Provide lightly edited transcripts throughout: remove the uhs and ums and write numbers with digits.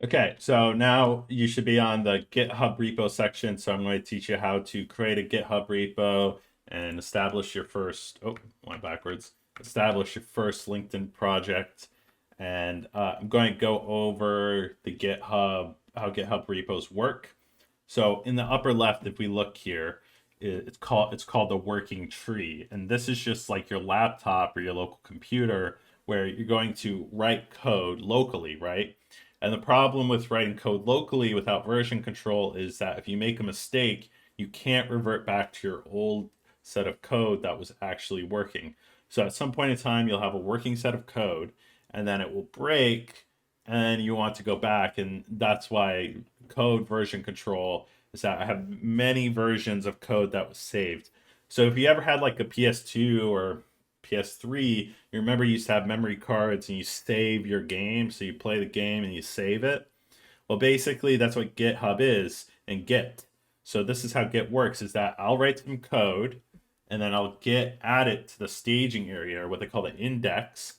Okay, so now you should be on the GitHub repo section. So I'm going to teach you how to create a GitHub repo and establish your first, oh, went backwards, establish your first LinkedIn project. And I'm going to go over the GitHub, how GitHub repos work. So in the upper left, if we look here, it's called the working tree. And this is just like your laptop or your local computer where you're going to write code locally, right? And the problem with writing code locally without version control is that if you make a mistake, you can't revert back to your old set of code that was actually working. So at some point in time, you'll have a working set of code, and then it will break, and you want to go back. And that's why code version control is that I have many versions of code that was saved. So if you ever had like a PS2 or PS3, you remember you used to have memory cards and you save your game. So you play the game and you save it. Well, basically, that's what GitHub is and Git. So this is how Git works: is that I'll write some code, and then I'll Git add it to the staging area, or what they call the index,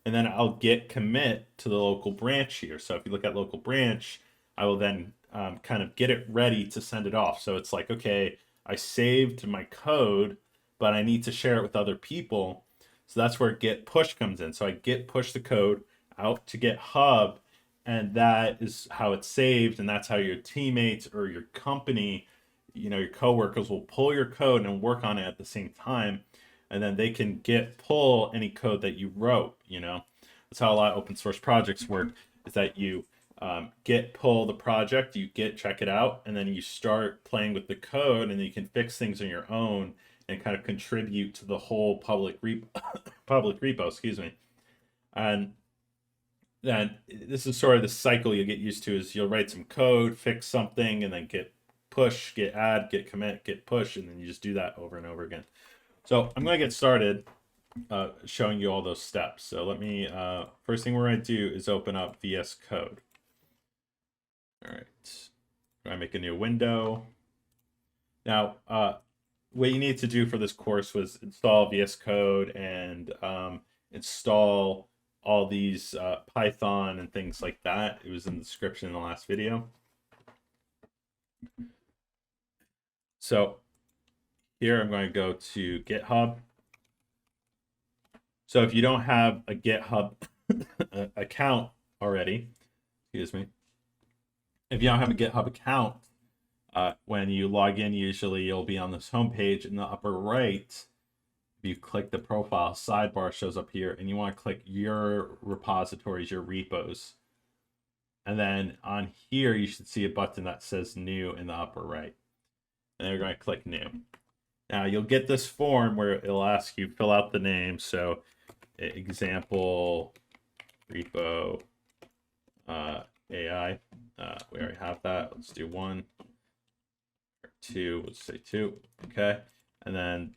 and then I'll Git commit to the local branch here. So if you look at local branch, I will then kind of get it ready to send it off. So it's like, okay, I saved my code, but I need to share it with other people. So that's where Git push comes in. So I Git push the code out to GitHub, and that is how it's saved, and that's how your teammates or your company, your coworkers will pull your code and work on it at the same time, and then they can pull any code that you wrote. That's how a lot of open source projects work, is that you Git pull the project, you Git check it out, and then you start playing with the code, and then you can fix things on your own and kind of contribute to the whole public repo, excuse me. And then this is sort of the cycle you get used to: is you'll write some code, fix something, and then Git push, Git add, Git commit, Git push, and then you just do that over and over again. So I'm going to get started showing you all those steps. So let me, first thing we're going to do is open up VS Code. All right, I'm going to make a new window. Now, what you need to do for this course was install VS Code and install all these Python and things like that. It was in the description in the last video. So here I'm going to go to GitHub. So if you don't have a GitHub account already, excuse me, if you don't have a GitHub account, when you log in, usually you'll be on this homepage in the upper right. If you click the profile, sidebar shows up here, and you want to click your repositories, your repos. And then on here, you should see a button that says new in the upper right. And then you're going to click new. Now you'll get this form where it'll ask you fill out the name. So example repo AI. We already have that. Let's do 1 or 2. Let's say 2. Okay. And then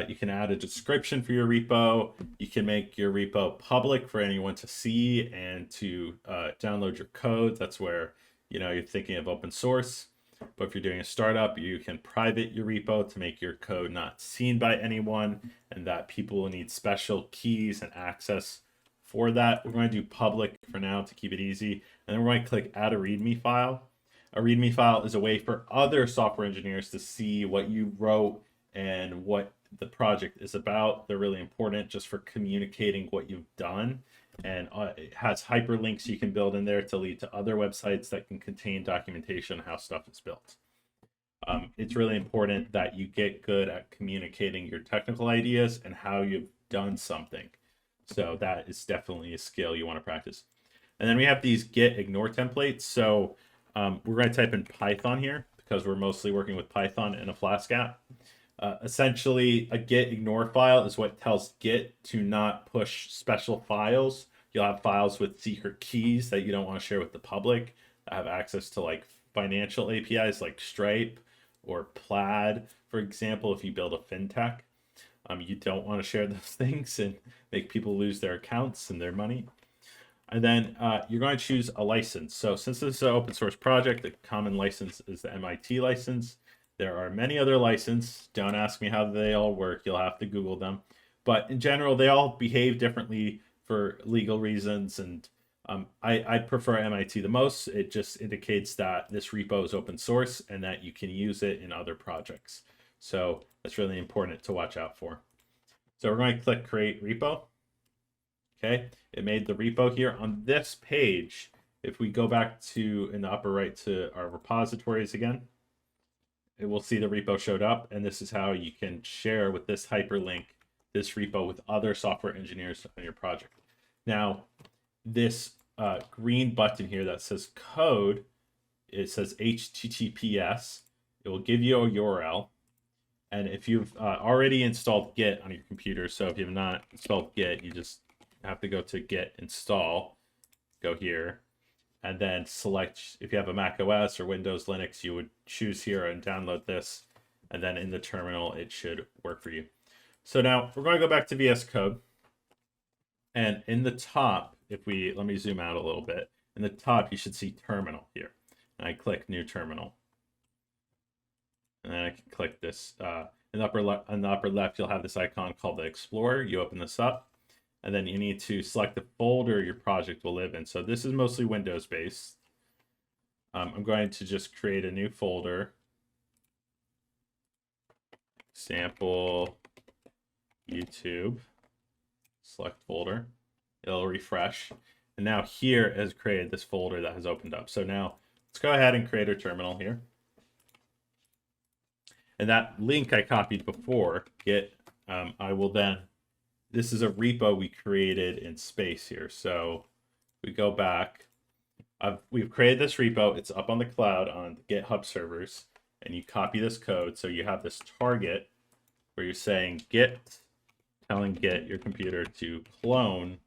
you can add a description for your repo. You can make your repo public for anyone to see and to download your code. That's where you're thinking of open source. But if you're doing a startup, you can private your repo to make your code not seen by anyone, and that people will need special keys and access for that. We're going to do public for now to keep it easy. And then we're going to click add a README file. A README file is a way for other software engineers to see what you wrote and what the project is about. They're really important just for communicating what you've done. And it has hyperlinks you can build in there to lead to other websites that can contain documentation on how stuff is built. It's really important that you get good at communicating your technical ideas and how you've done something. So that is definitely a skill you want to practice. And then we have these git ignore templates. So we're going to type in Python here because we're mostly working with Python and a Flask app. Essentially, a git ignore file is what tells Git to not push special files. You'll have files with secret keys that you don't want to share with the public that have access to like financial APIs like Stripe or Plaid, for example. If you build a fintech, you don't want to share those things and make people lose their accounts and their money. And then you're going to choose a license. So since this is an open source project, the common license is the MIT license. There are many other licenses. Don't ask me how they all work. You'll have to Google them. But in general, they all behave differently for legal reasons. And I prefer MIT the most. It just indicates that this repo is open source and that you can use it in other projects. So that's really important to watch out for. So we're going to click create repo. Okay, it made the repo here on this page. If we go back to in the upper right to our repositories again, it will see the repo showed up, and this is how you can share with this hyperlink this repo with other software engineers on your project. Now, this green button here that says code, it says HTTPS. It will give you a URL. And if you've already installed Git on your computer, so if you have not installed Git, you just have to go to Git install, go here, and then select, if you have a Mac OS or Windows Linux, you would choose here and download this. And then in the terminal, it should work for you. So now we're going to go back to VS Code. And in the top, let me zoom out a little bit. In the top, you should see terminal here. And I click new terminal. And then I can click this. In the upper left, you'll have this icon called the Explorer. You open this up. And then you need to select the folder your project will live in. So this is mostly Windows based. I'm going to just create a new folder. Sample YouTube. Select folder. It'll refresh. And now here has created this folder that has opened up. So now let's go ahead and create a terminal here. And that link I copied before, Git, I will then, this is a repo we created in space here. So we go back, we've created this repo. It's up on the cloud on the GitHub servers, and you copy this code. So you have this target where you're saying Git, telling Git, your computer, to clone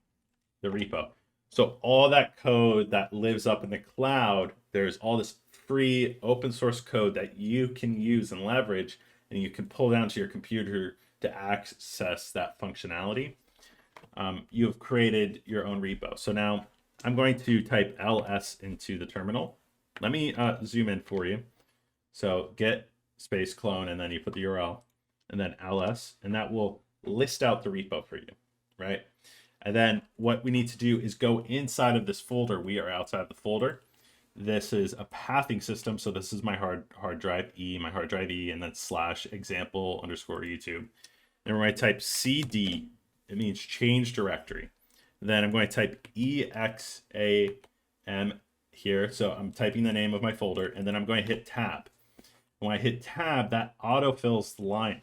the repo. So all that code that lives up in the cloud, there's all this free open source code that you can use and leverage, and you can pull down to your computer to access that functionality. You've created your own repo. So now I'm going to type ls into the terminal. Let me zoom in for you. So git space clone, and then you put the URL, and then ls, and that will list out the repo for you, right? And then what we need to do is go inside of this folder. We are outside the folder. This is a pathing system. So this is my hard drive E, my hard drive E, and then / example _ YouTube. And when I type cd, it means change directory. Then I'm going to type exam here. So I'm typing the name of my folder, and then I'm going to hit tab. When I hit tab, that autofills the line.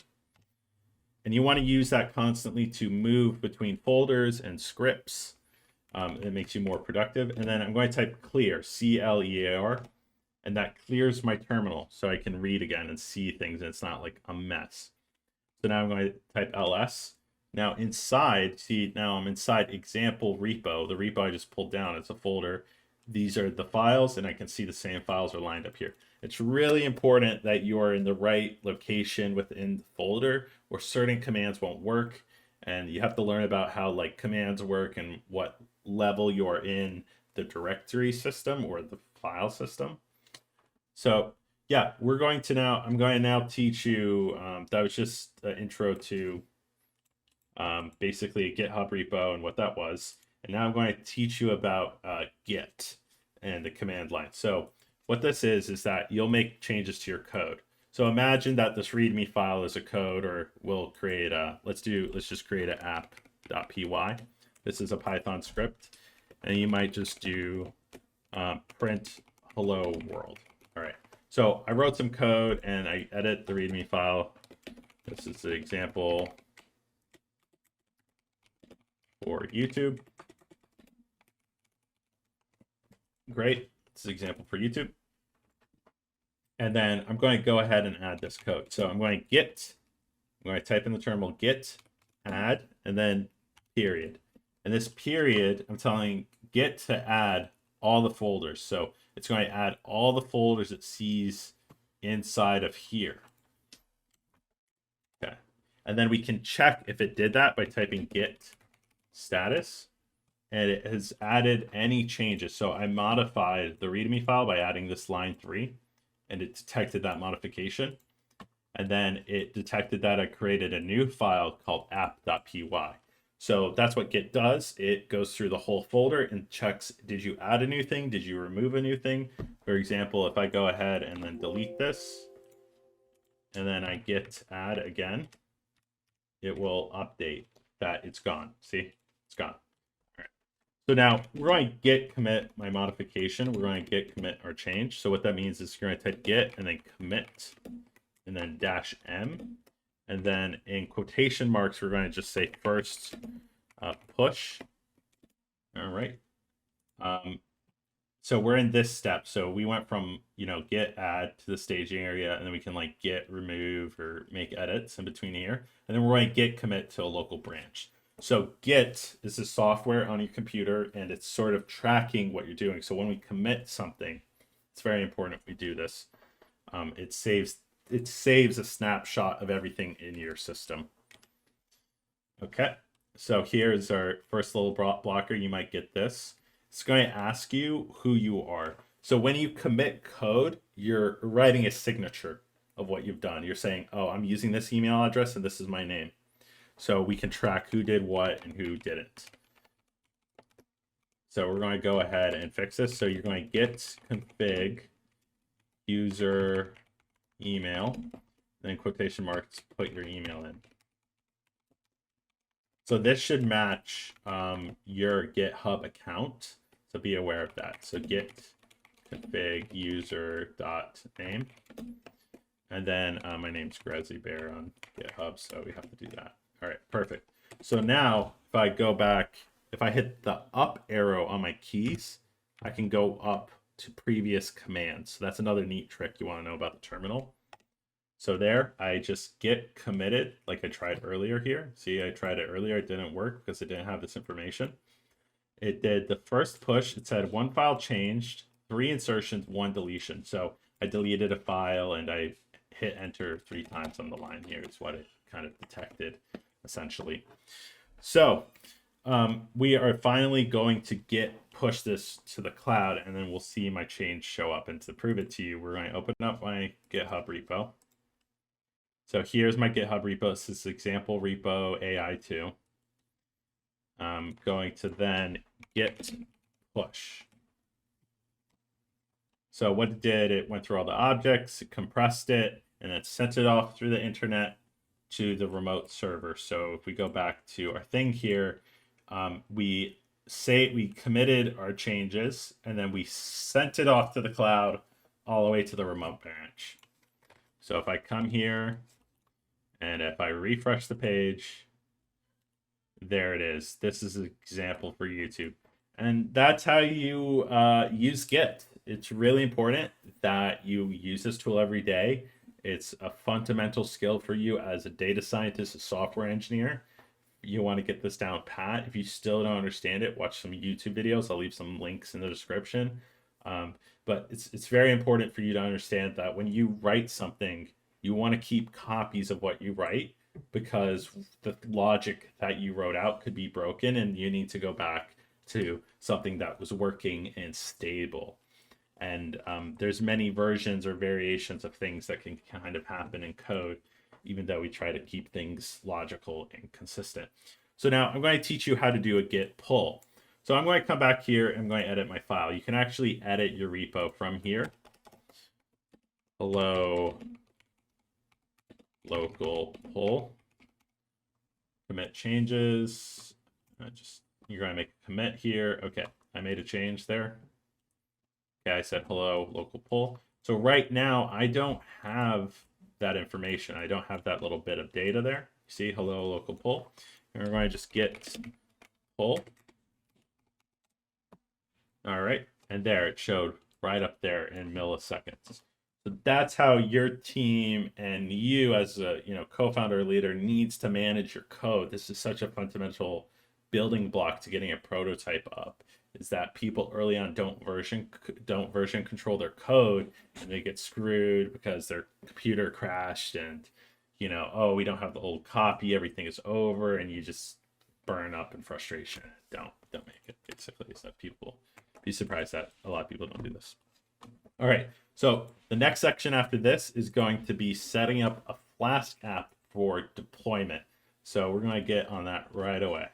And you want to use that constantly to move between folders and scripts. It makes you more productive. And then I'm going to type clear, C-L-E-A-R, and that clears my terminal so I can read again and see things, and it's not like a mess. So now I'm going to type ls. Now inside, see, now I'm inside example repo. The repo I just pulled down, it's a folder. These are the files, and I can see the same files are lined up here. It's really important that you are in the right location within the folder, or certain commands won't work. And you have to learn about how like commands work and what level you are in the directory system or the file system. So yeah, I'm going to now teach you, that was just an intro to basically a GitHub repo and what that was. And now I'm going to teach you about Git and the command line. So what this is that you'll make changes to your code. So imagine that this README file is a code, or we'll create a, let's just create an app.py. This is a Python script, and you might just do print hello world. All right. So I wrote some code and I edit the README file. This is the example for YouTube. Great. This is an example for YouTube. And then I'm going to go ahead and add this code. So I'm going to I'm going to type in the terminal git add, and then period. And this period, I'm telling Git to add all the folders. So it's going to add all the folders it sees inside of here. Okay. And then we can check if it did that by typing git status. And it has added any changes. So I modified the README file by adding this line 3, and it detected that modification. And then it detected that I created a new file called app.py. So that's what Git does. It goes through the whole folder and checks, did you add a new thing? Did you remove a new thing? For example, if I go ahead and then delete this, and then I git add again, it will update that it's gone. See, it's gone. All right. So now we're going to git commit my modification. We're going to git commit our change. So what that means is you're going to type git and then commit and then -m. And then in quotation marks, we're going to just say first push. All right. So we're in this step. So we went from, git add to the staging area, and then we can like git remove or make edits in between here. And then we're going to git commit to a local branch. So Git is the software on your computer, and it's sort of tracking what you're doing. So when we commit something, it's very important we do this. It saves a snapshot of everything in your system. Okay, so here's our first little blocker. You might get this. It's going to ask you who you are. So when you commit code, you're writing a signature of what you've done. You're saying, oh, I'm using this email address and this is my name. So we can track who did what and who didn't. So we're going to go ahead and fix this. So you're going to git config user email, then quotation marks, put your email in. So this should match your GitHub account. So be aware of that. So git config user dot name. And then my name's Grizzly Bear on GitHub, so we have to do that. All right, perfect. So now if I go back, if I hit the up arrow on my keys, I can go up to previous commands. So that's another neat trick you want to know about the terminal. So there, I just git committed like I tried earlier here. See, I tried it earlier. It didn't work because it didn't have this information. It did the first push. It said 1 file changed, 3 insertions, 1 deletion. So I deleted a file and I hit enter 3 times on the line here is what it kind of detected, essentially. So we are finally going to push this to the cloud, and then we'll see my change show up. And to prove it to you, we're going to open up my GitHub repo. So here's my GitHub repo. This is example repo AI2. I'm going to then git push. So what it did, it went through all the objects, it compressed it, and it sent it off through the internet to the remote server. So if we go back to our thing here, we committed our changes, and then we sent it off to the cloud all the way to the remote branch. So if I come here, and if I refresh the page, there it is. This is an example for YouTube. And that's how you use Git. It's really important that you use this tool every day. It's a fundamental skill for you as a data scientist, a software engineer. You want to get this down pat. If you still don't understand it, watch some YouTube videos. I'll leave some links in the description. But it's very important for you to understand that when you write something, you want to keep copies of what you write, because the logic that you wrote out could be broken and you need to go back to something that was working and stable. And there's many versions or variations of things that can kind of happen in code, even though we try to keep things logical and consistent. So now I'm going to teach you how to do a git pull. So I'm going to come back here and I'm going to edit my file. You can actually edit your repo from here. Hello local pull, commit changes. You're going to make a commit here. Okay, I made a change there. Okay, I said hello local pull. So right now I don't have that information. I don't have that little bit of data there. See, hello local pull. And we're going to just git pull. All right, and there it showed right up there in milliseconds. So that's how your team and you as a co-founder or leader needs to manage your code. This is such a fundamental building block to getting a prototype up, is that people early on don't version control their code, and they get screwed because their computer crashed and oh, we don't have the old copy, everything is over, and you just burn up in frustration. Don't make it, basically. So people be surprised that a lot of people don't do this. All right, so the next section after this is going to be setting up a Flask app for deployment. So we're going to get on that right away.